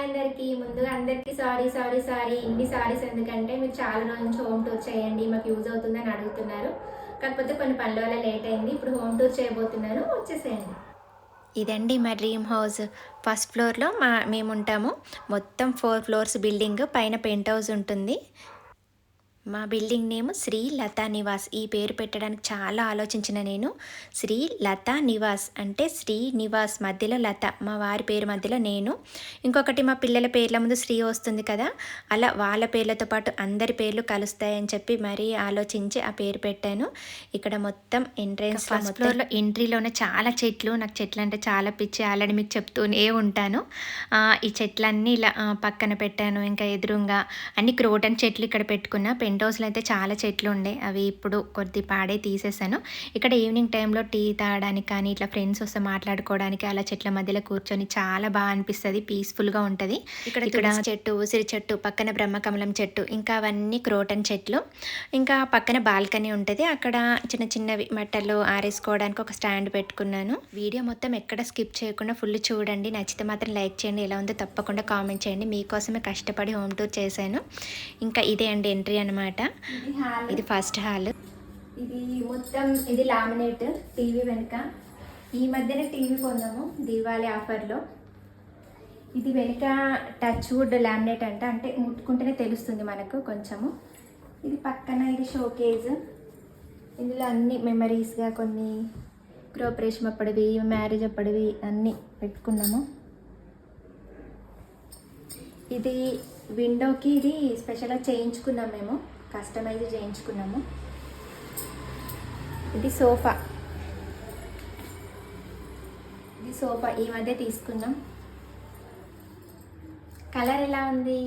Hi అందరికి. ముందుగా అందరికి సారీ ఇన్ని సారీస్ ఎందుకంటే మీరు చాలా రోజుల నుంచి హోమ్ టూర్ చేయండి, మాకు యూజ్ అవుతుందని అడుగుతున్నారు. కాకపోతే కొన్ని పనుల వల్ల లేట్ అయింది. ఇప్పుడు హోమ్ టూర్ చేయబోతున్నాను, వచ్చేసేయండి. ఇదండి మా డ్రీమ్ హౌస్. ఫస్ట్ ఫ్లోర్లో మేము ఉంటాము. మొత్తం 4 ఫ్లోర్స్ బిల్డింగ్, పైన పెంట్ హౌస్ ఉంటుంది. మా బిల్డింగ్ నేమ్ శ్రీ లతా నివాస్. ఈ పేరు పెట్టడానికి చాలా ఆలోచించిన నేను. శ్రీ లతా నివాస్ అంటే శ్రీ నివాస్ మధ్యలో లత, మా వారి పేరు మధ్యలో నేను. ఇంకొకటి మా పిల్లల పేర్ల ముందు శ్రీ వస్తుంది కదా, అలా వాళ్ళ పేర్లతో పాటు అందరి పేర్లు కలుస్తాయని చెప్పి మరీ ఆలోచించి ఆ పేరు పెట్టాను. ఇక్కడ మొత్తం ఎంట్రెన్స్ ఫస్ట్ ఫ్లోర్లో ఎంట్రీలోనే చాలా చెట్లు. నాకు చెట్లు అంటే చాలా పిచ్చి, ఆల్రెడీ మీకు చెప్తూనే ఉంటాను. ఈ చెట్లన్నీ ఇలా పక్కన పెట్టాను. ఇంకా ఎదురుగా అన్ని క్రోటన్ చెట్లు ఇక్కడ పెట్టుకున్నా. పెంట్ హౌస్లో అయితే చాలా చెట్లు ఉండే, అవి ఇప్పుడు కొద్ది పాడే తీసేసాను. ఇక్కడ ఈవినింగ్ టైంలో టీ తాగడానికి కానీ ఇట్లా ఫ్రెండ్స్ వస్తే మాట్లాడుకోవడానికి అలా చెట్ల మధ్యలో కూర్చొని చాలా బాగా అనిపిస్తుంది, పీస్ఫుల్గా ఉంటుంది. ఇక్కడ చెట్టు, ఉసిరి చెట్టు, పక్కన బ్రహ్మకమలం చెట్టు, ఇంకా అవన్నీ క్రోటన్ చెట్లు. ఇంకా పక్కన బాల్కనీ ఉంటుంది, అక్కడ చిన్న చిన్నవి బట్టలు ఆరేసుకోవడానికి ఒక స్టాండ్ పెట్టుకున్నాను. వీడియో మొత్తం ఎక్కడ స్కిప్ చేయకుండా ఫుల్ చూడండి. నచ్చితే మాత్రం లైక్ చేయండి, ఎలా ఉందో తప్పకుండా కామెంట్ చేయండి. మీకోసమే కష్టపడి హోమ్ టూర్ చేశాను. ఇంకా ఇదే అండి ఎంట్రీ అనమాట. ఇది ఫస్ట్ హాల్. ఇది మొత్తం ఇది లామినేట్ టీవీ వెనుక. ఈ మధ్యనే టీవీ కొన్నాము దీవాళీ ఆఫర్లో. ఇది వెనుక టచ్ వుడ్ లామినేట్ అంటే ముట్టుకుంటేనే తెలుస్తుంది మనకు కొంచెము. ఇది పక్కన ఇది షోకేజ్. ఇందులో అన్ని మెమరీస్గా కొన్ని గృహప్రవేశం అప్పటివి, మ్యారేజ్ అప్పటివి అన్నీ పెట్టుకున్నాము. ఇది విండోకి ఇది స్పెషల్గా చేయించుకున్నాము, మేము కస్టమైజ్ చేయించుకున్నాము. ఇది సోఫా. ఈ మధ్య తీసుకున్నాం. కలర్ ఎలా ఉంది?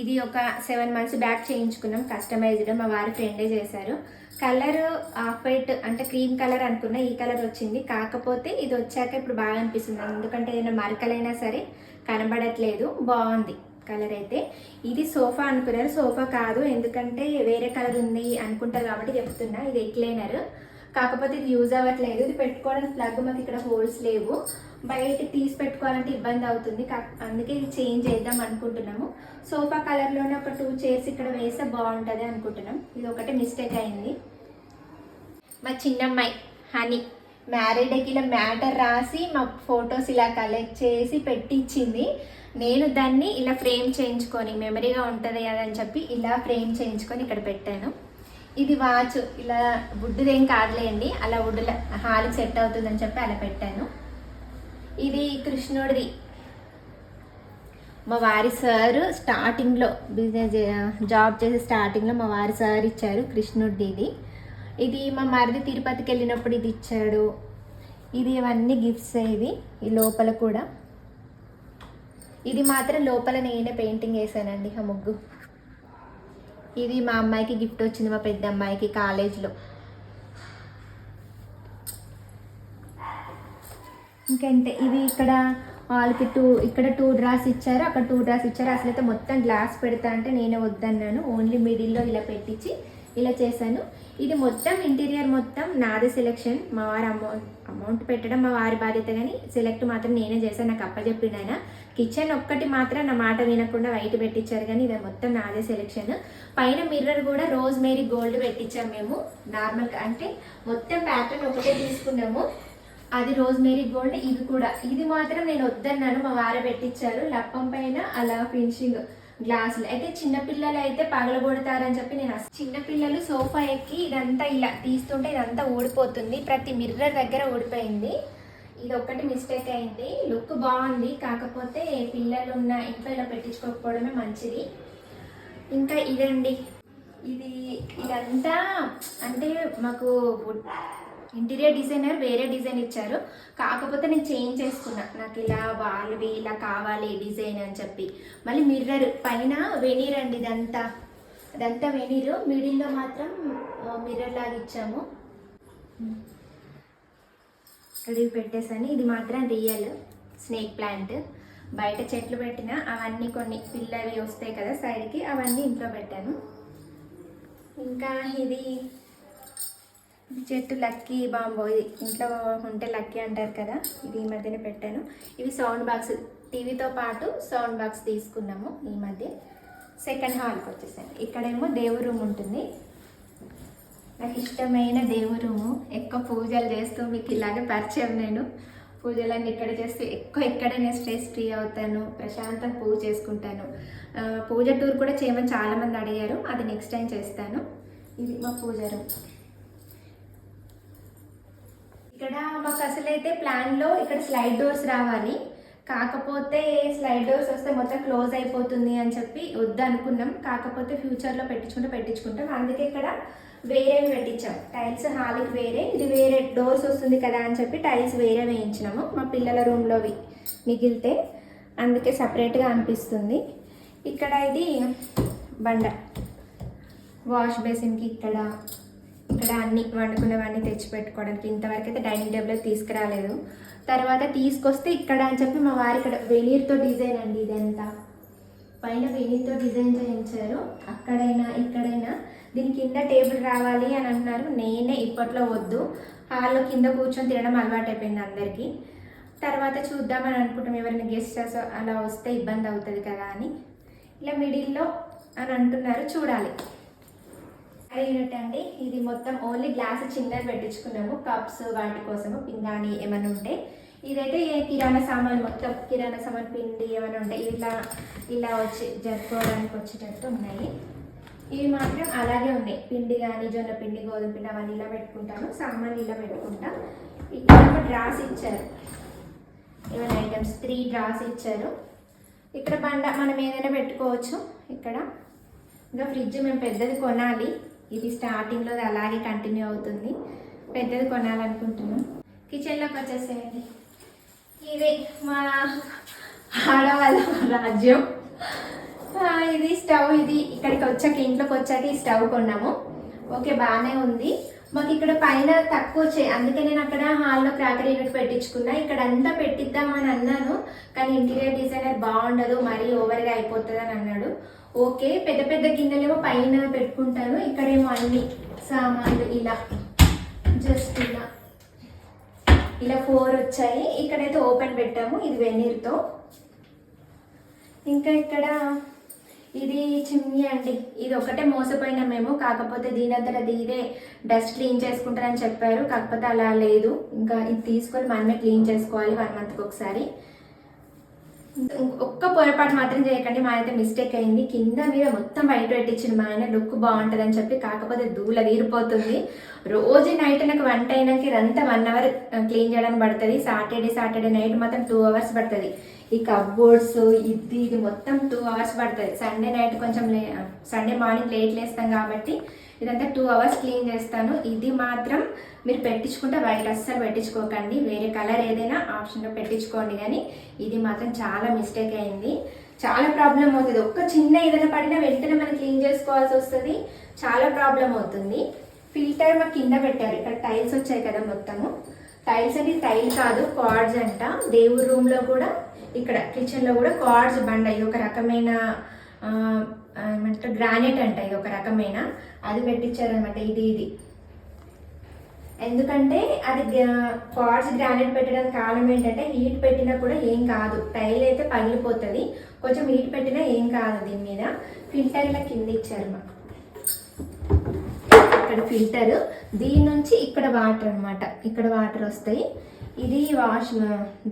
ఇది ఒక 7 months బ్యాక్ చేయించుకున్నాం, కస్టమైజ్డ్. మా వారి ఫ్రెండే చేశారు. కలర్ ఆఫ్ వైట్ అంటే క్రీమ్ కలర్ అనుకున్నా, ఈ కలర్ వచ్చింది. కాకపోతే ఇది వచ్చాక ఇప్పుడు బాగా అనిపిస్తుంది, ఎందుకంటే ఏదైనా మరకలైనా సరే కనబడట్లేదు. బాగుంది కలర్ అయితే. ఇది సోఫా అనుకున్నారు, సోఫా కాదు, ఎందుకంటే వేరే కలర్ ఉంది అనుకుంటారు కాబట్టి చెప్తున్నా. ఇది ఎక్లైనర్, కాకపోతే ఇది యూజ్ అవ్వట్లేదు. ఇది పెట్టుకోవడానికి ప్లగ్ మాకు ఇక్కడ హోల్స్ లేవు, బయట తీసి పెట్టుకోవాలంటే ఇబ్బంది అవుతుంది. అందుకే ఇది చేంజ్ చేద్దాం అనుకుంటున్నాము. సోఫా కలర్లోనే ఒక 2 chairs ఇక్కడ వేస్తే బాగుంటుంది అనుకుంటున్నాం. ఇది ఒకటే మిస్టేక్ అయింది. మా చిన్నమ్మాయి హనీ మ్యారేజ్ డేకి ఇలా మ్యాటర్ రాసి మా ఫొటోస్ ఇలా కలెక్ట్ చేసి పెట్టించింది. నేను దాన్ని ఇలా ఫ్రేమ్ చేయించుకొని మెమరీగా ఉంటుంది కదా అని చెప్పి ఇలా ఫ్రేమ్ చేయించుకొని ఇక్కడ పెట్టాను. ఇది వాచ్, ఇలా వుడ్దేం కాదులేండి, అలా వుడ్లో హాల్కి సెట్ అవుతుందని చెప్పి అలా పెట్టాను. ఇది కృష్ణుడిది. మా వారి సార్ స్టార్టింగ్లో బిజినెస్ జాబ్ చేసే స్టార్టింగ్లో మా వారి సార్ ఇచ్చారు కృష్ణుడిది. ఇది మా మరిది తిరుపతికి వెళ్ళినప్పుడు ఇది ఇచ్చాడు. ఇది ఇవన్నీ గిఫ్ట్స్. ఇవి ఈ లోపల కూడా, ఇది మాత్రం లోపల నేనే పెయింటింగ్ వేసానండి ఆ ముగ్గు. ఇది మా అమ్మాయికి గిఫ్ట్ వచ్చింది, మా పెద్ద అమ్మాయికి కాలేజ్లో. ఇంకంటే ఇది ఇక్కడ వాళ్ళకి ఇక్కడ 2 డ్రాస్ ఇచ్చారు, అక్కడ 2 డ్రాస్ ఇచ్చారు. అసలు అయితే మొత్తం గ్లాస్ పెడతా అంటే నేనే వద్దన్నాను, ఓన్లీ మిడిల్లో ఇలా పెట్టించి ఇలా చేశాను. ఇది మొత్తం ఇంటీరియర్ మొత్తం నాదే సెలెక్షన్. మా వారి అమౌంట్ పెట్టడం మా వారి బాధ్యత, కానీ సెలెక్ట్ మాత్రం నేనే చేశాను. నాకు అప్పచెప్పిండు ఆయన. కిచెన్ ఒక్కటి మాత్రం నా మాట వినకుండా వైట్ పెట్టించారు, కానీ ఇది మొత్తం నాదే సెలెక్షన్. పైన మిర్రర్ కూడా రోజ్ మేరీ గోల్డ్ పెట్టించాము మేము. నార్మల్గా అంటే మొత్తం ప్యాటర్న్ ఒకటే తీసుకున్నాము, అది రోజ్ మేరీ గోల్డ్. ఇది కూడా, ఇది మాత్రం నేను వద్దన్నాను, మా వారే పెట్టించారు. లప్పం పైన అలా ఫినిషింగ్ గ్లాసులు. అయితే చిన్నపిల్లలు అయితే పగలగొడతారని చెప్పి నేను చిన్నపిల్లలు సోఫా ఎక్కి ఇదంతా ఇలా తీస్తుంటే ఇదంతా ఊడిపోతుంది, ప్రతి మిర్రర్ దగ్గర ఊడిపోయింది. ఇది ఒక్కటి మిస్టేక్ అయింది. లుక్ బాగుంది, కాకపోతే పిల్లలు ఉన్న ఇంట్లో ఇలా పెట్టించుకోకపోవడమే మంచిది. ఇంకా ఇదండి, ఇదంతా అంటే మాకు ఇంటీరియర్ డిజైనర్ వేరే డిజైన్ ఇచ్చారు, కాకపోతే నేను చేంజ్ చేసుకున్నా. నాకు ఇలా వాళ్ళవి ఇలా కావాలి డిజైన్ అని చెప్పి. మళ్ళీ మిర్రర్ పైన వెనీర్ అండి, ఇదంతా వెనీర్, మిడిల్లో మాత్రం మిర్రర్ లాగా ఇచ్చాము. ఇది పెట్టేసాను. ఇది మాత్రం రియల్ స్నేక్ ప్లాంట్. బయట చెట్లు పెట్టిన అవన్నీ కొన్ని పిల్లవి వస్తాయి కదా సైడ్కి, అవన్నీ ఇంట్లో పెట్టాను. ఇంకా ఇది చెట్టు లక్కీ బాంబో, ఇది ఇంట్లో ఉంటే లక్కీ అంటారు కదా, ఇది ఈ మధ్యనే పెట్టాను. ఇవి సౌండ్ బాక్స్ టీవీతో పాటు సౌండ్ బాక్స్ తీసుకున్నాము ఈ మధ్య. సెకండ్ హాల్కి వచ్చేసాను. ఇక్కడేమో దేవుడి రూమ్ ఉంటుంది. నాకు ఇష్టమైన దేవుడి రూము. ఎక్కువ పూజలు చేస్తూ మీకు ఇలాగే పరిచయం. నేను పూజలన్నీ ఇక్కడ చేస్తూ ఇక్కడే నేను స్ట్రెస్ ఫ్రీ అవుతాను, ప్రశాంతంగా పూజ చేసుకుంటాను. పూజ టూర్ కూడా చేయమని చాలామంది అడిగారు, అది నెక్స్ట్ టైం చేస్తాను. ఇది మా పూజ రూమ్. ఇక్కడ మాకు అసలైతే ప్లాన్లో ఇక్కడ స్లైడ్ డోర్స్ రావాలి, కాకపోతే స్లైడ్ డోర్స్ వస్తే మొత్తం క్లోజ్ అయిపోతుంది అని చెప్పి వద్దు అనుకున్నాం. కాకపోతే ఫ్యూచర్లో పెట్టించుకుంటాం. అందుకే ఇక్కడ వేరేవి పెట్టించాం. టైల్స్ హాల్కి వేరే, ఇది వేరే డోర్స్ వస్తుంది కదా అని చెప్పి టైల్స్ వేరే వేయించినాము. మా పిల్లల రూమ్లోవి మిగిలితే అందుకే సపరేట్గా అనిపిస్తుంది. ఇక్కడ ఇది బండ, వాష్ బేసిన్కి ఇక్కడ అన్ని వండుకునేవన్నీ తెచ్చి పెట్టుకోవడానికి. ఇంతవరకు అయితే డైనింగ్ టేబుల్ తీసుకురాలేదు, తర్వాత తీసుకొస్తే ఇక్కడ అని చెప్పి మా వారు ఇక్కడ వెనీర్తో డిజైన్ అండి, ఇదంతా పైన వెనీర్తో డిజైన్ చేయించారు. అక్కడైనా ఇక్కడైనా దీని కింద టేబుల్ రావాలి అని అంటున్నారు. నేనే ఇప్పట్లో వద్దు, హాల్లో కింద కూర్చొని తినడం అలవాటు అయిపోయింది అందరికీ. తర్వాత చూద్దామని అనుకుంటాం, ఎవరైనా గెస్టర్స్ అలా వస్తే ఇబ్బంది అవుతుంది కదా అని. ఇలా మిడిల్లో అని అంటున్నారు, చూడాలి. యూనిట్ అండి ఇది. మొత్తం ఓన్లీ గ్లాస్ చిన్నది పెట్టించుకున్నాము, కప్స్ వాటి కోసము, పింగాణి ఏమైనా ఉంటే. ఇదైతే కిరాణా సామాన్, మొత్తం కిరాణా సామాన్, పిండి ఏమైనా ఉంటాయి ఇలా వచ్చి జరుపుకోవడానికి వచ్చేటట్టు ఉన్నాయి. ఇవి మాత్రం అలాగే ఉన్నాయి, పిండి కానీ జొన్న పిండి, గోధుమ పిండి అవన్నీ ఇలా పెట్టుకుంటాను, సామాన్లు ఇలా పెట్టుకుంటా. ఇక్కడ ఒక డ్రాస్ ఇచ్చారు, ఏమైనా ఐటమ్స్ 3 డ్రాస్ ఇచ్చారు. ఇక్కడ బండ మనం ఏదైనా పెట్టుకోవచ్చు. ఇక్కడ ఇంకా ఫ్రిడ్జ్ మేము పెద్దది కొనాలి, ఇది స్టార్టింగ్లో అలాగే కంటిన్యూ అవుతుంది, పెద్దది కొనాలనుకుంటున్నాం. కిచెన్లోకి వచ్చేసేయండి. ఇదే మా ఆడవాళ్ళ రాజ్యం. ఇది స్టవ్. ఇది ఇక్కడికి వచ్చాక, ఇంట్లోకి వచ్చాక ఈ స్టవ్ కొన్నాము. ఓకే, బాగానే ఉంది. మాకు ఇక్కడ పైన తక్కువ అందుకే నేను అక్కడ హాల్లో క్రాకర్ యూనిట్ పెట్టించుకున్నా. ఇక్కడ అంతా పెట్టిద్దామని అన్నాను, కానీ ఇంటీరియర్ డిజైనర్ బాగుండదు, మరీ ఓవర్గా అయిపోతుంది అని అన్నాడు. ఓకే, పెద్ద పెద్ద గిన్నెలేమో పైన పెట్టుకుంటాను, ఇక్కడేమో అన్ని సామాన్లు ఇలా జస్ట్ ఇలా 4 వచ్చాయి. ఇక్కడైతే ఓపెన్ పెట్టాము, ఇది వెనీర్తో. ఇంకా ఇక్కడ ఇది చిమ్నీ అండి, ఇది ఒకటే మోసపోయినా మేము. కాకపోతే దీని అంతటా ఇదే డస్ట్ క్లీన్ చేసుకుంటారని చెప్పారు, కాకపోతే అలా లేదు. ఇంకా ఇది తీసుకొని మనమే క్లీన్ చేసుకోవాలి 1 మంత్కి ఒకసారి. ఒక్క పొరపాటు మాత్రం చేయకండి, మా అయితే మిస్టేక్ అయింది. కింద మీద మొత్తం బయట పెట్టించింది మా ఆయన, లుక్ బాగుంటుంది అని చెప్పి. కాకపోతే ధూళ వీరిపోతుంది. రోజు నైట్ నాకు వంట అయినాక ఇదంతా 1 అవర్ క్లీన్ చేయడానికి పడుతుంది. సాటర్డే నైట్ మాత్రం 2 అవర్స్ పడుతుంది. ఈ కప్బోర్డ్స్ ఇది మొత్తం 2 అవర్స్ పడుతుంది. సండే నైట్ కొంచెం సండే మార్నింగ్ లేట్ లేస్తాం కాబట్టి ఇదంతా 2 అవర్స్ క్లీన్ చేస్తాను. ఇది మాత్రం మీరు పెట్టించుకుంటే బయట అస్సలు పెట్టించుకోకండి, వేరే కలర్ ఏదైనా ఆప్షన్లో పెట్టించుకోండి. కానీ ఇది మాత్రం చాలా మిస్టేక్ అయింది, చాలా ప్రాబ్లం అవుతుంది. ఒక్క చిన్న ఏదైనా పడినా వెంటనే మనం క్లీన్ చేసుకోవాల్సి వస్తుంది, చాలా ప్రాబ్లం అవుతుంది. ఫిల్టర్ మాకు కింద పెట్టారు, ఇక్కడ టైల్స్ వచ్చాయి కదా మొత్తము. టైల్స్ అంటే టైల్ కాదు, కార్డ్స్ అంట. దేవుడి రూమ్లో కూడా, ఇక్కడ కిచెన్లో కూడా కార్డ్స్ బండ. ఇది ఒక రకమైన ఏమంటారు, గ్రానైట్ అంట, ఇది ఒక రకమైన, అది పెట్టించారనమాట. ఇది ఎందుకంటే అది కార్డ్స్ గ్రానైట్ పెట్టడానికి కారణం ఏంటంటే, హీట్ పెట్టినా కూడా ఏం కాదు, టైల్ అయితే పగిలిపోతుంది, కొంచెం హీట్ పెట్టినా ఏం కాదు దీని మీద. ఫిల్టర్ ఇలా కింద ఇచ్చారు మాకు, ఇక్కడ ఫిల్టర్. దీని నుంచి ఇక్కడ వాటర్ అనమాట, ఇక్కడ వాటర్ వస్తాయి. ఇది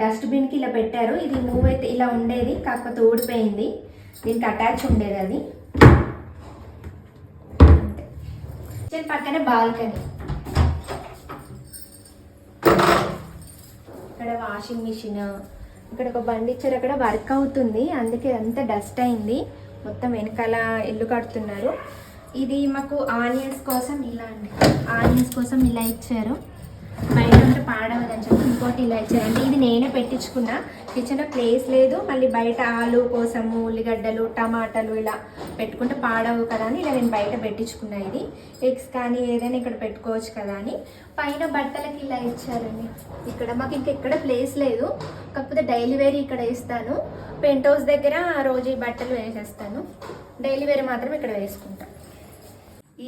డస్ట్బిన్కి ఇలా పెట్టారు. ఇది మూవ్ అయితే ఇలా ఉండేది, కాకపోతే ఊడిపోయింది, దీనికి అటాచ్ ఉండేది అది. కిచెన్ పక్కనే బాల్కనీ, ఇక్కడ వాషింగ్ మిషన్, ఇక్కడ ఒక బండి ఇచ్చారు, అక్కడ వర్క్ అవుతుంది, అందుకే అంతా డస్ట్ అయింది. మొత్తం వెనకాల ఇల్లు కడుతున్నారు. ఇది మాకు ఆనియన్స్ కోసం ఇలా అండి, ఆనియన్స్ కోసం ఇలా ఇచ్చారు. బయట ఉంటే పాడవదని చెప్పి ఇంకోటి ఇలా ఇచ్చారండి. ఇది నేనే పెట్టించుకున్నా, కిచెన్లో ప్లేస్ లేదు, మళ్ళీ బయట ఆలు కోసము, ఉల్లిగడ్డలు, టమాటాలు ఇలా పెట్టుకుంటే పాడవు కదా అని ఇలా నేను బయట పెట్టించుకున్నా. ఇది ఎగ్స్ కానీ ఏదైనా ఇక్కడ పెట్టుకోవచ్చు కదా అని. పైన బట్టలకి ఇలా ఇచ్చారండి. ఇక్కడ మాకు ఇంకెక్కడ ప్లేస్ లేదు, కాకపోతే డైలీ వేర్ ఇక్కడ వేస్తాను. పెంట్ హౌస్ దగ్గర రోజు ఈ బట్టలు వేసేస్తాను, డైలీ వేర్ మాత్రం ఇక్కడ వేసుకుంటాను.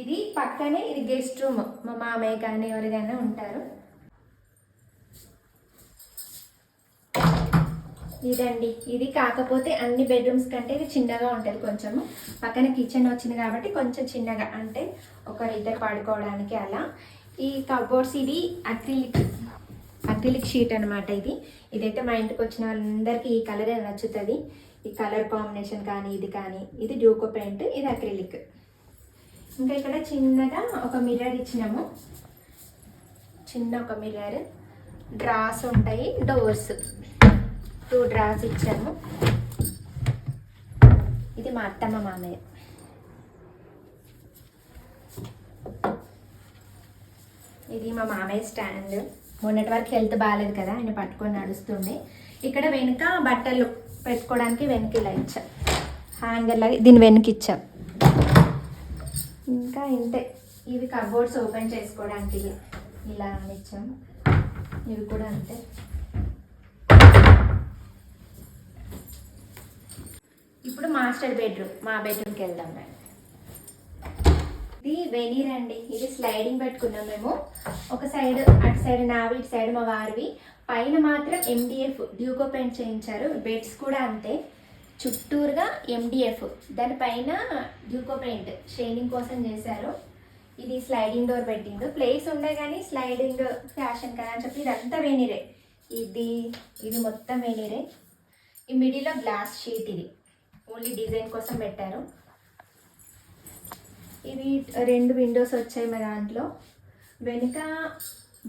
ఇది పక్కనే, ఇది గెస్ట్ రూమ్, మా మామయ్య కానీ ఎవరికైనా ఉంటారు. ఇదండి, ఇది కాకపోతే అన్ని బెడ్రూమ్స్ కంటే ఇది చిన్నగా ఉంటుంది కొంచెము. పక్కన కిచెన్ వచ్చింది కాబట్టి కొంచెం చిన్నగా, అంటే ఒకరిద్దరు పడుకోవడానికి అలా. ఈ కబోర్డ్స్ ఇది అక్రిలిక్ షీట్ అనమాట. ఇదైతే మా ఇంటికి వచ్చిన వాళ్ళందరికీ ఈ కలరే నచ్చుతుంది. ఈ కలర్ కాంబినేషన్ కానీ ఇది కానీ. ఇది డ్యూకో పెయింట్, ఇది అక్రిలిక్. ఇంకా ఇక్కడ చిన్నగా ఒక మిర్రర్ ఇచ్చినాము, చిన్న ఒక మిర్రర్. డ్రాస్ ఉంటాయి, డోర్స్ 2 డ్రాస్ ఇచ్చాము. ఇది మా అత్తమ్మ మామయ్య. ఇది మా మామయ్య స్టాండ్. మొన్నటి వరకు హెల్త్ బాగాలేదు కదా, ఆయన పట్టుకొని నడుస్తుండే. ఇక్కడ వెనుక బట్టలు పెట్టుకోవడానికి వెనక ఇలా ఇచ్చాం, హ్యాంగర్ లాగా దీని వెనక ఇచ్చాం. ఇంకా ఇంతే. ఇవి కబోర్డ్స్ ఓపెన్ చేసుకోవడానికి ఇలా ఇచ్చాం. ఇవి కూడా అంతే. ఇప్పుడు మాస్టర్ బెడ్రూమ్, మా బెడ్రూమ్కి వెళ్దాం మేడం. ఇది వెనీర్ అండి. ఇది స్లైడింగ్ పెట్టుకున్నాం మేము. ఒక సైడ్ అటు సైడ్ నావి, ఇటు సైడ్ మా వారివి. పైన మాత్రం MDF డ్యూకో పెయింట్ చేయించారు. బెడ్స్ కూడా అంతే, చుట్టూరుగా MDF, దానిపైన డ్యూకో పెయింట్ షైనింగ్ కోసం చేశారు. ఇది స్లైడింగ్ డోర్ పెట్టిండు. ప్లేస్ ఉండే కానీ స్లైడింగ్ ఫ్యాషన్ కదా అని చెప్పి ఇదంతా వెనీరే. ఇది మొత్తం వెనీరే. ఈ మిడిల్లో గ్లాస్ షీట్, ఇది ఓన్లీ డిజైన్ కోసం పెట్టారు. ఇవి 2 విండోస్ వచ్చాయి మా దాంట్లో. వెనుక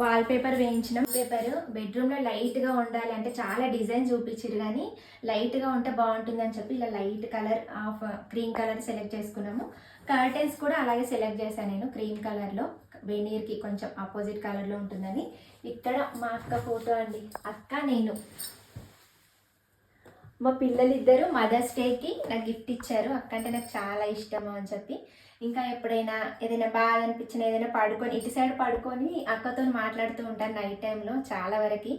వాల్ పేపర్ వేయించినాం. పేపర్ బెడ్రూమ్లో లైట్గా ఉండాలి అంటే చాలా డిజైన్ చూపించారు, కానీ లైట్గా ఉంటే బాగుంటుందని చెప్పి ఇలా light colour of cream colour select చేసుకున్నాము. కర్టెన్స్ కూడా అలాగే సెలెక్ట్ చేశాను నేను, క్రీమ్ కలర్లో. వెనీర్కి కొంచెం ఆపోజిట్ కలర్లో ఉంటుందని. ఇక్కడ మా అక్క ఫోటో అండి. అక్క, నేను. మా పిల్లలిద్దరూ మదర్స్ డేకి నాకు గిఫ్ట్ ఇచ్చారు. అక్క అంటే నాకు చాలా ఇష్టము అని చెప్పి. ఇంకా ఎప్పుడైనా ఏదైనా బాధ అనిపించిన, ఏదైనా పడుకొని ఇటు సైడ్ పడుకొని అక్కతో మాట్లాడుతూ ఉంటాను నైట్ టైంలో. చాలా వరకు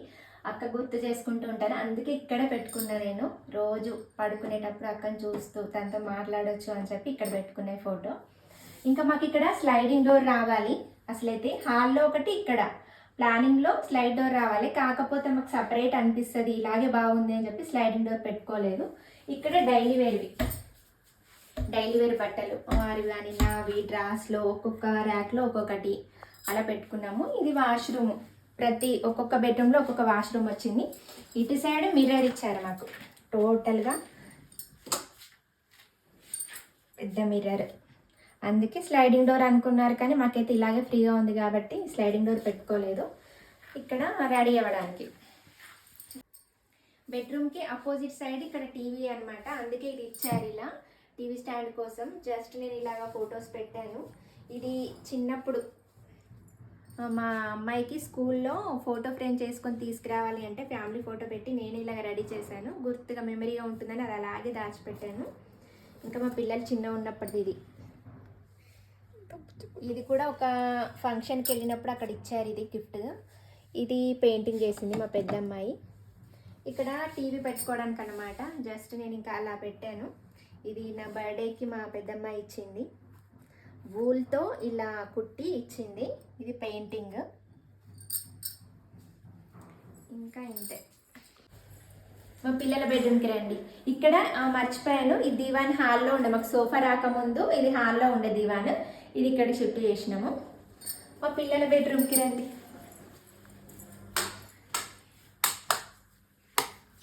అక్క గుర్తు చేసుకుంటూ ఉంటాను. అందుకే ఇక్కడే పెట్టుకున్నా నేను. రోజు పడుకునేటప్పుడు అక్కని చూస్తూ తనతో మాట్లాడవచ్చు అని చెప్పి ఇక్కడ పెట్టుకునే ఫోటో. ఇంకా మాకు ఇక్కడ స్లైడింగ్ డోర్ రావాలి. అసలైతే హాల్లో ఒకటి, ఇక్కడ ప్లానింగ్లో స్లైడ్ డోర్ రావాలి. కాకపోతే మాకు సపరేట్ అనిపిస్తుంది, ఇలాగే బాగుంది అని చెప్పి స్లైడింగ్ డోర్ పెట్టుకోలేదు. ఇక్కడ డైలీ వేర్ బట్టలు వారివి కానీ నావి, డ్రాస్లో ఒక్కొక్క ర్యాక్లో ఒక్కొక్కటి అలా పెట్టుకున్నాము. ఇది వాష్రూమ్. ఒక్కొక్క బెడ్రూమ్లో ఒక్కొక్క వాష్రూమ్ వచ్చింది. ఇటు సైడ్ మిర్రర్ ఇచ్చారు మాకు, టోటల్గా పెద్ద మిర్రర్. అందుకే స్లైడింగ్ డోర్ అనుకున్నారు, కానీ మాకైతే ఇలాగే ఫ్రీగా ఉంది కాబట్టి స్లైడింగ్ డోర్ పెట్టుకోలేదు. ఇక్కడ రెడీ అవ్వడానికి బెడ్రూమ్కి అపోజిట్ సైడ్ ఇక్కడ టీవీ అనమాట. అందుకే ఇది ఇచ్చారు ఇలా టీవీ స్టాండ్ కోసం. జస్ట్ నేను ఇలాగా ఫొటోస్ పెట్టాను. ఇది చిన్నప్పుడు మా అమ్మాయికి స్కూల్లో ఫోటో ఫ్రేమ్ చేసుకొని తీసుకురావాలి అంటే ఫ్యామిలీ ఫోటో పెట్టి నేను ఇలాగ రెడీ చేశాను. గుర్తుగా మెమరీగా ఉంటుందని అది అలాగే దాచిపెట్టాను. ఇంకా మా పిల్లలు చిన్న ఉన్నప్పటిది ఇది కూడా ఒక ఫంక్షన్కి వెళ్ళినప్పుడు అక్కడ ఇచ్చారు ఇది గిఫ్ట్. ఇది పెయింటింగ్ చేసింది మా పెద్దమ్మాయి. ఇక్కడ టీవీ పెట్టుకోవడానికి అనమాట. జస్ట్ నేను ఇంకా అలా పెట్టాను. ఇది నా బర్త్డేకి మా పెద్దమ్మాయి ఇచ్చింది. వూల్తో ఇలా కుట్టి ఇచ్చింది. ఇది పెయింటింగ్. ఇంకా ఇంతే. మా పిల్లల బెడ్రూమ్కి రండి. ఇక్కడ మర్చిపోయాను, ఈ దివాన్ హాల్లో ఉండే, మాకు సోఫా రాకముందు ఇది హాల్లో ఉండే దివాన్. ఇది ఇక్కడ షిఫ్ట్ చేసినాము. మా పిల్లల బెడ్రూమ్కి రండి.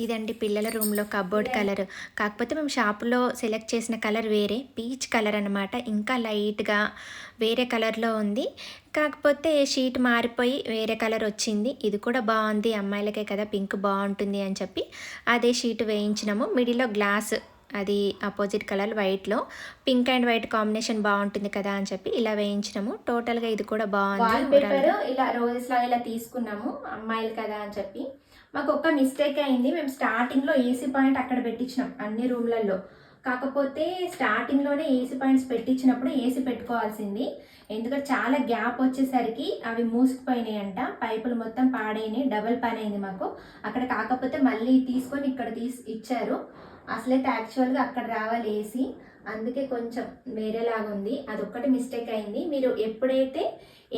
ఇదండి పిల్లల రూమ్లో కబోర్డ్ కలర్. కాకపోతే మేము షాపులో సెలెక్ట్ చేసిన కలర్ వేరే, పీచ్ కలర్ అనమాట. ఇంకా లైట్గా వేరే కలర్లో ఉంది. కాకపోతే షీట్ మారిపోయి వేరే కలర్ వచ్చింది. ఇది కూడా బాగుంది, అమ్మాయిలకే కదా పింక్ బాగుంటుంది అని చెప్పి అదే షీట్ వేయించినాము. మిడిల్లో గ్లాస్, అది ఆపోజిట్ కలర్ వైట్లో, పింక్ అండ్ వైట్ కాంబినేషన్ బాగుంటుంది కదా అని చెప్పి ఇలా వేయించినాము. టోటల్గా ఇది కూడా బాగుంది. ఇలా రోజెస్ లాగా ఇలా తీసుకున్నాము, అమ్మాయిలు కదా అని చెప్పి. మాకు ఒక మిస్టేక్ అయింది. మేము స్టార్టింగ్లో ఏసీ పాయింట్ అక్కడ పెట్టించినాం అన్ని రూమ్లలో. కాకపోతే స్టార్టింగ్లోనే ఏసీ పాయింట్స్ పెట్టించినప్పుడు ఏసీ పెట్టుకోవాల్సింది. ఎందుకంటే చాలా గ్యాప్ వచ్చేసరికి అవి మూసుకుపోయినాయి అంట, పైపులు మొత్తం పాడైనాయి. డబల్ పని అయింది మాకు అక్కడ. కాకపోతే మళ్ళీ తీసుకొని ఇక్కడ ఇచ్చారు. అసలైతే యాక్చువల్గా అక్కడ రావాలి ఏసీ, అందుకే కొంచెం వేరేలాగా ఉంది. అదొక్కటి మిస్టేక్ అయింది. మీరు ఎప్పుడైతే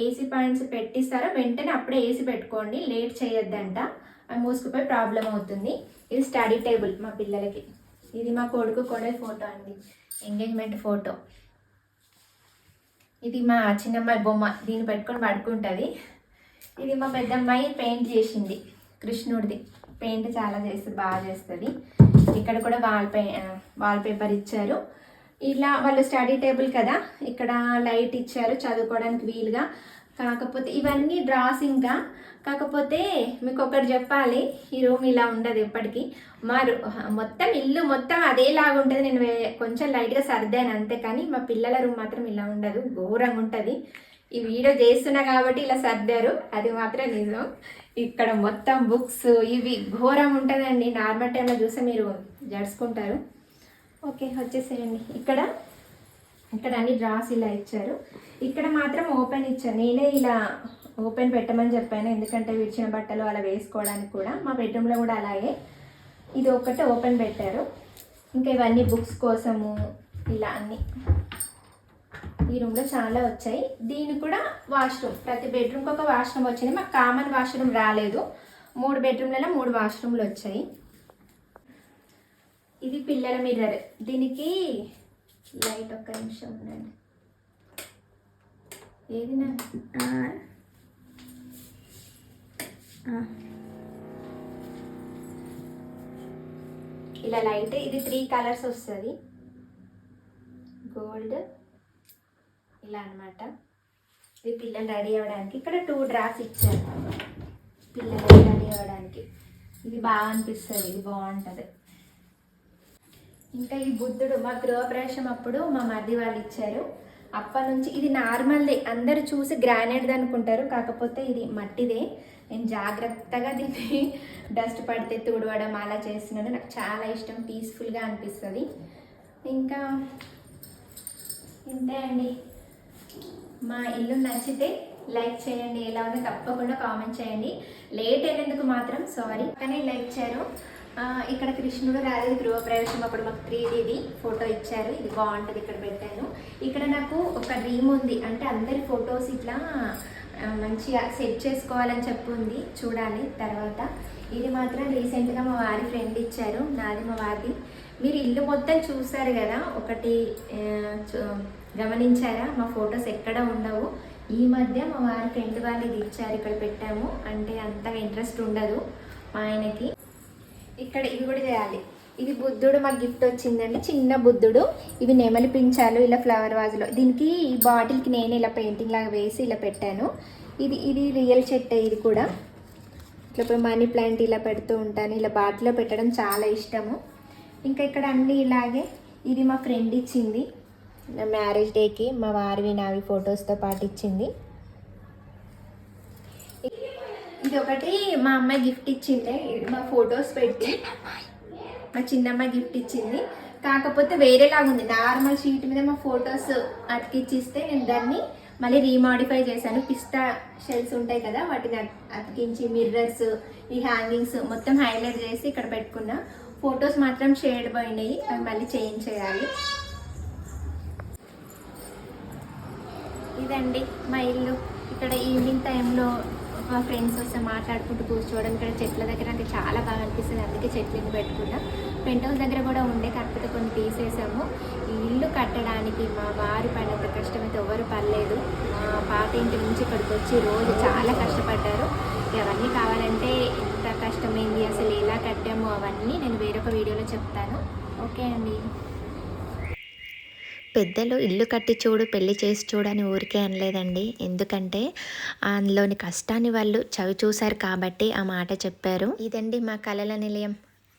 ఏసీ పాయింట్స్ పెట్టిస్తారో వెంటనే అప్పుడే ఏసీ పెట్టుకోండి, లేట్ చేయొద్దంట. అది మూసుకుపోయి ప్రాబ్లం అవుతుంది. ఇది స్టడీ టేబుల్ మా పిల్లలకి. ఇది మా కొడుకు కోడలి ఫోటో అండి, ఎంగేజ్మెంట్ ఫోటో. ఇది మా చిన్నమ్మాయి బొమ్మ, దీన్ని పెట్టుకొని పడుకుంటుంది. ఇది మా పెద్దమ్మాయి పెయింట్ చేసింది, కృష్ణుడిది. పెయింట్ చాలా చేస్తుంది, బాగా చేస్తుంది. ఇక్కడ కూడా వాల్ పేపర్ ఇచ్చారు. ఇలా వాళ్ళు స్టడీ టేబుల్ కదా, ఇక్కడ లైట్ ఇచ్చారు చదువుకోవడానికి వీలుగా. కాకపోతే ఇవన్నీ డ్రాస్. ఇంకా కాకపోతే మీకు ఒకటి చెప్పాలి, ఈ రూమ్ ఇలా ఉండదు ఎప్పటికీ. మొత్తం ఇల్లు మొత్తం అదేలాగా ఉంటుంది. నేను కొంచెం లైట్గా సర్దాను అంతే, కానీ మా పిల్లల రూమ్ మాత్రం ఇలా ఉండదు, ఘోరంగా ఉంటుంది. ఈ వీడియో చేస్తున్నా కాబట్టి ఇలా సర్దారు, అది మాత్రం నిజం. ఇక్కడ మొత్తం బుక్స్ ఇవి ఘోరం ఉంటుందండి. నార్మల్ టైంలో చూస్తే మీరు జడుచుకుంటారు. ఓకే, వచ్చేసేయండి. ఇక్కడ అన్ని డ్రాస్ ఇలా ఇచ్చారు. ఇక్కడ మాత్రం ఓపెన్ ఇచ్చారు. నేనే ఇలా ఓపెన్ పెట్టమని చెప్పాను, ఎందుకంటే విడిచిన బట్టలు అలా వేసుకోవడానికి కూడా. మా బెడ్రూమ్లో కూడా అలాగే ఇది ఒకటి ఓపెన్ పెట్టారు. ఇంకా ఇవన్నీ బుక్స్ కోసము ఇలా అన్నీ. ఈ రూమ్లో చాలా వచ్చాయి. దీని కూడా వాష్రూమ్, ప్రతి బెడ్రూమ్కి ఒక వాష్రూమ్ వచ్చింది. మాకు కామన్ వాష్రూమ్ రాలేదు. 3 బెడ్రూమ్లలో 3 వాష్రూమ్లు వచ్చాయి. ఇది పిల్లల మిర్రర్. దీనికి లైట్ ఒక్క నిమిషం ఉండండి. ఏది ఇలా లైట్. ఇది 3 కలర్స్ వస్తుంది, గోల్డ్ ఇలా అనమాట. ఇది పిల్లలు రెడీ అవ్వడానికి. ఇక్కడ 2 డ్రాస్ ఇచ్చారు పిల్లలు రెడీ అవ్వడానికి. ఇది బాగా అనిపిస్తుంది, ఇది బాగుంటుంది. ఇంకా ఈ బుద్ధుడు మా గృహప్రవేశం అప్పుడు మా మరిది వాళ్ళు ఇచ్చారు. అప్పటి నుంచి ఇది నార్మల్దే, అందరూ చూసి గ్రానైట్ది అనుకుంటారు, కాకపోతే ఇది మట్టిదే. నేను జాగ్రత్తగా దీన్ని డస్ట్ పడితే తుడవడం అలా చేస్తున్నాను. నాకు చాలా ఇష్టం, పీస్ఫుల్గా అనిపిస్తుంది. ఇంకా ఇంతే అండి. మా ఇల్లు నచ్చితే లైక్ చేయండి, ఎలా ఉందో తప్పకుండా కామెంట్ చేయండి. లేట్ అయినందుకు మాత్రం సారీ, కానీ లైక్ ఇచ్చారు. ఇక్కడ కృష్ణుడు రాలేదు గృహప్రవేశం అప్పుడు మాకు 3Dది ఫోటో ఇచ్చారు. ఇది బాగుంటుంది, ఇక్కడ పెట్టాను. ఇక్కడ నాకు ఒక డ్రీమ్ ఉంది, అంటే అందరి ఫొటోస్ ఇట్లా మంచిగా సెట్ చేసుకోవాలని చెప్పి ఉంది, చూడాలి తర్వాత. ఇది మాత్రం రీసెంట్గా మా వారి ఫ్రెండ్ ఇచ్చారు, నాది మా వారిది. మీరు ఇల్లు మొత్తం చూసారు కదా, ఒకటి గమనించారా, మా ఫొటోస్ ఎక్కడ ఉండవు. ఈ మధ్య మా వారి ఫ్రెండ్ వాళ్ళు ఇది ఇచ్చారు, ఇక్కడ పెట్టాము. అంటే అంతగా ఇంట్రెస్ట్ ఉండదు మా ఆయనకి. ఇక్కడ ఇవి కూడా చేయాలి. ఇది బుద్ధుడు మాకు గిఫ్ట్ వచ్చిందండి, చిన్న బుద్ధుడు. ఇవి నెమలి పించాలు ఇలా ఫ్లవర్ వాజ్లో. దీనికి ఈ బాటిల్కి నేను ఇలా పెయింటింగ్ లాగా వేసి ఇలా పెట్టాను. ఇది రియల్ చెట్టే. ఇది కూడా ఇట్లా ఇప్పుడు మనీ ప్లాంట్ ఇలా పెడుతూ ఉంటాను. ఇలా బాటిల్లో పెట్టడం చాలా ఇష్టము. ఇంకా ఇక్కడ అన్నీ ఇలాగే. ఇది మా ఫ్రెండ్ ఇచ్చింది నా మ్యారేజ్ డేకి, మా వారివి నావి ఫొటోస్తో పాటు ఇచ్చింది. ఇది ఒకటి మా అమ్మాయి గిఫ్ట్ ఇచ్చింది, మా ఫొటోస్ పెట్టి మా చిన్నమ్మాయి గిఫ్ట్ ఇచ్చింది. కాకపోతే వేరేలాగా ఉంది, నార్మల్ షీట్ మీద మా ఫొటోస్ అతికిచ్చిస్తే నేను దాన్ని మళ్ళీ రీమాడిఫై చేశాను. పిస్తా షెల్స్ ఉంటాయి కదా, వాటిని అతికించి మిర్రర్స్, ఈ హ్యాంగింగ్స్ మొత్తం హైలైట్ చేసి ఇక్కడ పెట్టుకున్నా. ఫొటోస్ మాత్రం షేడ్ పోయినాయి, అవి మళ్ళీ చేంజ్ చేయాలి. ఇదండి మా ఇల్లు. ఇక్కడ ఈవినింగ్ టైంలో మా ఫ్రెండ్స్ వస్తే మాట్లాడుకుంటూ కూర్చోవడం, ఇక్కడ చెట్ల దగ్గర నాకు చాలా బాగా అనిపిస్తుంది, అందుకే చెట్లను పెట్టుకున్నా. పెంట్ హౌస్ దగ్గర కూడా ఉండే, కాకపోతే కొన్ని తీసేసాము. ఈ ఇల్లు కట్టడానికి మా వారి పడినంత కష్టమైతే ఎవరు పడలేదు. మా పాత ఇంటి నుంచి ఇక్కడికి వచ్చి రోజు చాలా కష్టపడ్డారు. అవన్నీ కావాలంటే ఎంత కష్టమైంది, అసలు ఎలా కట్టామో అవన్నీ నేను వేరొక వీడియోలో చెప్తాను. ఓకే అండి. పెద్దలు ఇల్లు కట్టి చూడు పెళ్లి చేసి చూడు అని ఊరికే అనలేదండి, ఎందుకంటే అందులోని కష్టాన్ని వాళ్ళు చవి చూశారు కాబట్టి ఆ మాట చెప్పారు. ఇదండి మా కలల నిలయం.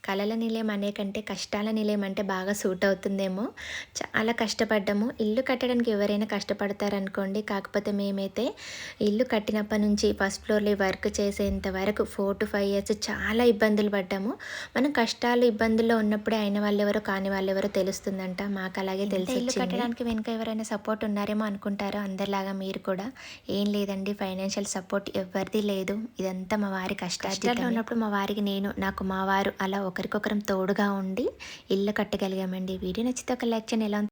కలల నిలయం అనే కంటే కష్టాల నిలయం అంటే బాగా సూట్ అవుతుందేమో. చాలా కష్టపడ్డాము. ఇల్లు కట్టడానికి ఎవరైనా కష్టపడతారనుకోండి, కాకపోతే మేమైతే ఇల్లు కట్టినప్పటి నుంచి ఫస్ట్ ఫ్లోర్లో వర్క్ చేసేంత వరకు 4 to 5 years చాలా ఇబ్బందులు పడ్డాము. మనం కష్టాలు ఇబ్బందుల్లో ఉన్నప్పుడే అయిన వాళ్ళు ఎవరో కాని వాళ్ళు ఎవరో తెలుస్తుందంట. మాకు అలాగే తెలిసి ఇల్లు కట్టడానికి వెనుక ఎవరైనా సపోర్ట్ ఉన్నారేమో అనుకుంటారు అందరిలాగా మీరు కూడా. ఏం లేదండి, ఫైనాన్షియల్ సపోర్ట్ ఎవరిది లేదు. ఇదంతా మా వారి కష్టాల్లో ఉన్నప్పుడు మా వారికి నేను, నాకు మా వారు అలా ఒకరికొకరం తోడుగా ఉండి ఇల్లు కట్టగలిగామండి. వీడియో నచ్చితే ఒక లైక్ చేయండి. ఎలా